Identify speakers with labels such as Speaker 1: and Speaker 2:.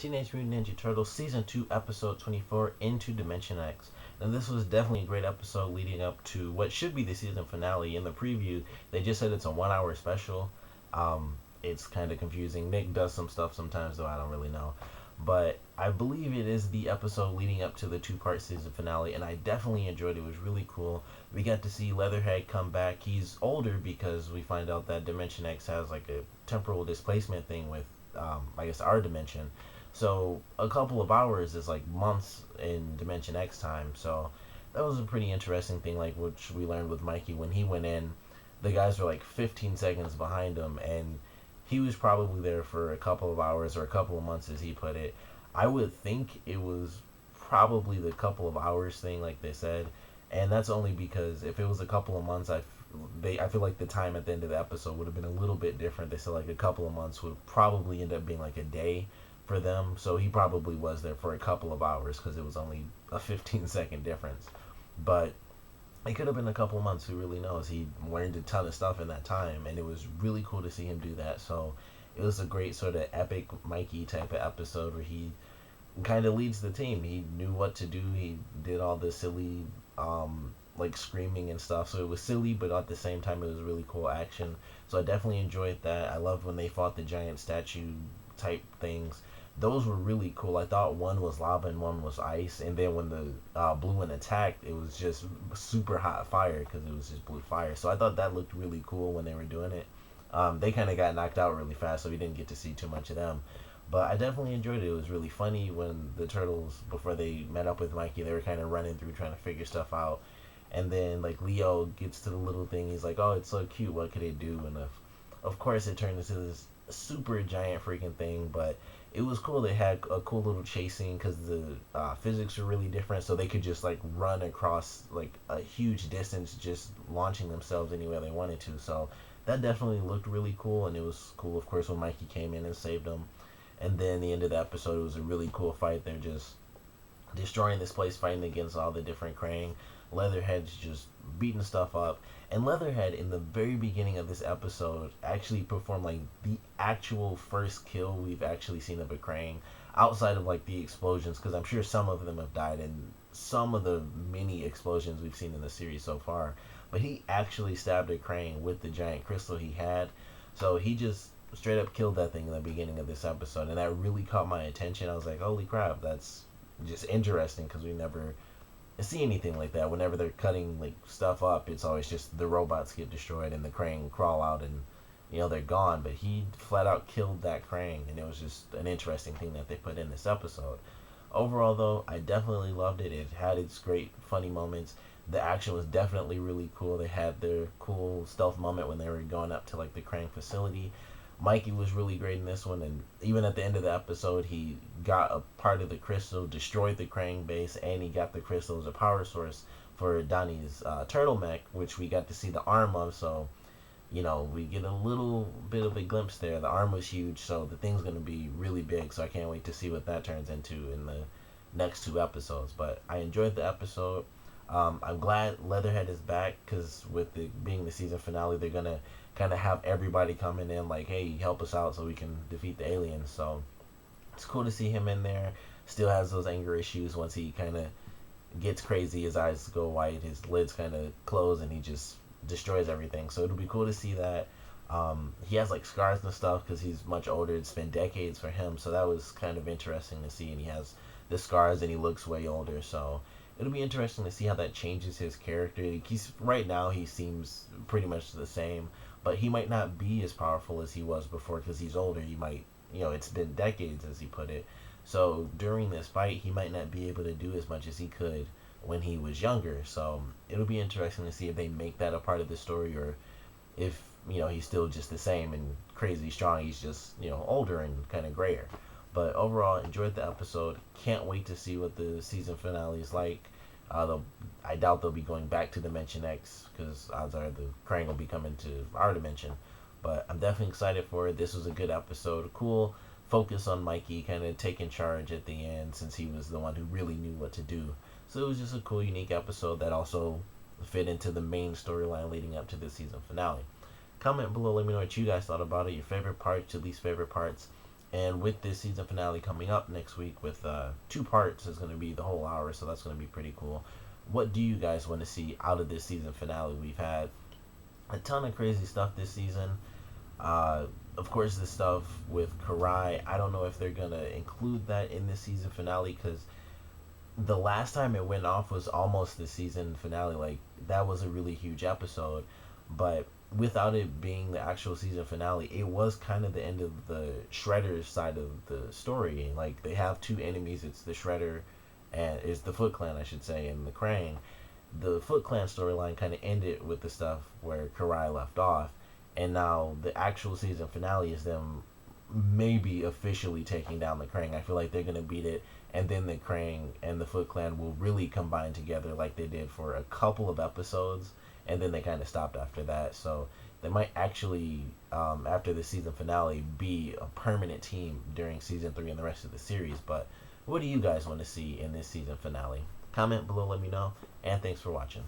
Speaker 1: Teenage Mutant Ninja Turtles Season 2, Episode 24, Into Dimension X. And this was definitely a great episode leading up to what should be the season finale. In the preview, they just said it's a 1 hour special. It's kind of confusing. Nick does some stuff sometimes, though I don't really know. But I believe it is the episode leading up to the two-part season finale, and I definitely enjoyed it. It was really cool. We got to see Leatherhead come back. He's older because we find out that Dimension X has like a temporal displacement thing with, I guess, our dimension. So a couple of hours is like months in Dimension X time. So that was a pretty interesting thing, like which we learned with Mikey when he went in. The guys were like 15 seconds behind him, and he was probably there for a couple of hours or a couple of months, as he put it. I would think it was probably the couple of hours thing, like they said, and that's only because if it was a couple of months, I feel like the time at the end of the episode would have been a little bit different. They said like a couple of months would probably end up being like a day for them, so he probably was there for a couple of hours because it was only a 15-second difference. But it could have been a couple of months. Who really knows? He learned a ton of stuff in that time, and it was really cool to see him do that. So it was a great sort of epic Mikey type of episode where he kind of leads the team. He knew what to do. He did all the silly, like screaming and stuff. So it was silly, but at the same time, it was really cool action. So I definitely enjoyed that. I loved when they fought the giant statue type things. Those were really cool. I thought one was lava and one was ice, and then when the blue one attacked, it was just super hot fire because it was just blue fire. So I thought that looked really cool when they were doing it. They kind of got knocked out really fast, so we didn't get to see too much of them. But I definitely enjoyed it. It was really funny when the turtles, before they met up with Mikey, they were kind of running through trying to figure stuff out. And then like Leo gets to the little thing. He's like, "Oh, it's so cute. What could it do?" And of course, it turned into this super giant freaking thing. But it was cool. They had a cool little chasing because the physics were really different, so they could just like run across like a huge distance, just launching themselves anywhere they wanted to. So that definitely looked really cool, and it was cool, of course, when Mikey came in and saved them. And then the end of the episode, it was a really cool fight. They're just destroying this place, fighting against all the different Kraang. Leatherhead's just beating stuff up. And Leatherhead, in the very beginning of this episode, actually performed like the actual first kill we've actually seen of a Kraang, outside of like the explosions, because I'm sure some of them have died in some of the many explosions we've seen in the series so far. But he actually stabbed a Kraang with the giant crystal he had. So he just straight up killed that thing in the beginning of this episode, and that really caught my attention. I was like, holy crap, that's just interesting because we never see anything like that. Whenever they're cutting like stuff up, it's always just the robots get destroyed and the Krang crawl out and they're gone. But he flat out killed that Krang, and it was just an interesting thing that they put in this episode. Overall, though, I definitely loved it. It had its great funny moments. The action was definitely really cool. They had their cool stealth moment when they were going up to like the Krang facility. Mikey was really great in this one, and even at the end of the episode, he got a part of the crystal, destroyed the Krang base, and he got the crystal as a power source for Donnie's turtleneck, which we got to see the arm of. So, we get a little bit of a glimpse there. The arm was huge, so the thing's going to be really big. So I can't wait to see what that turns into in the next two episodes. But I enjoyed the episode. I'm glad Leatherhead is back because with it being the season finale, they're gonna kind of have everybody coming in like, "Hey, help us out so we can defeat the aliens." So it's cool to see him in there. Still has those anger issues once he kind of gets crazy. His eyes go white, his lids kind of close, and he just destroys everything. So it'll be cool to see that. He has like scars and stuff because he's much older. It's been decades for him, so that was kind of interesting to see. And he has the scars, and he looks way older. So it'll be interesting to see how that changes his character. He's right now he seems pretty much the same, but he might not be as powerful as he was before because he's older. He might, it's been decades, as he put it. So during this fight, he might not be able to do as much as he could when he was younger. So it'll be interesting to see if they make that a part of the story, or if he's still just the same and crazy strong. He's just older and kind of grayer. But overall, enjoyed the episode. Can't wait to see what the season finale is like. I doubt they'll be going back to Dimension X because odds are the Krang will be coming to our dimension. But I'm definitely excited for it. This was a good episode. Cool focus on Mikey kind of taking charge at the end since he was the one who really knew what to do. So it was just a cool, unique episode that also fit into the main storyline leading up to the season finale. Comment below, let me know what you guys thought about it, your favorite parts, your least favorite parts. And with this season finale coming up next week with 2 parts, it's going to be the whole hour, so that's going to be pretty cool. What do you guys want to see out of this season finale? We've had a ton of crazy stuff this season. Uh, of course, the stuff with Karai, I don't know if they're going to include that in this season finale because the last time it went off was almost the season finale. Like, that was a really huge episode, but without it being the actual season finale, it was kind of the end of the Shredder side of the story. Like, they have 2 enemies. It's the Shredder, and it's the Foot Clan, I should say, and the Kraang. The Foot Clan storyline kind of ended with the stuff where Karai left off, and now the actual season finale is them maybe officially taking down the Kraang. I feel like they're gonna beat it, and then the Kraang and the Foot Clan will really combine together like they did for a couple of episodes, and then they kind of stopped after that. So they might actually, after the season finale, be a permanent team during season 3 and the rest of the series. But what do you guys want to see in this season finale? Comment below, let me know, and thanks for watching.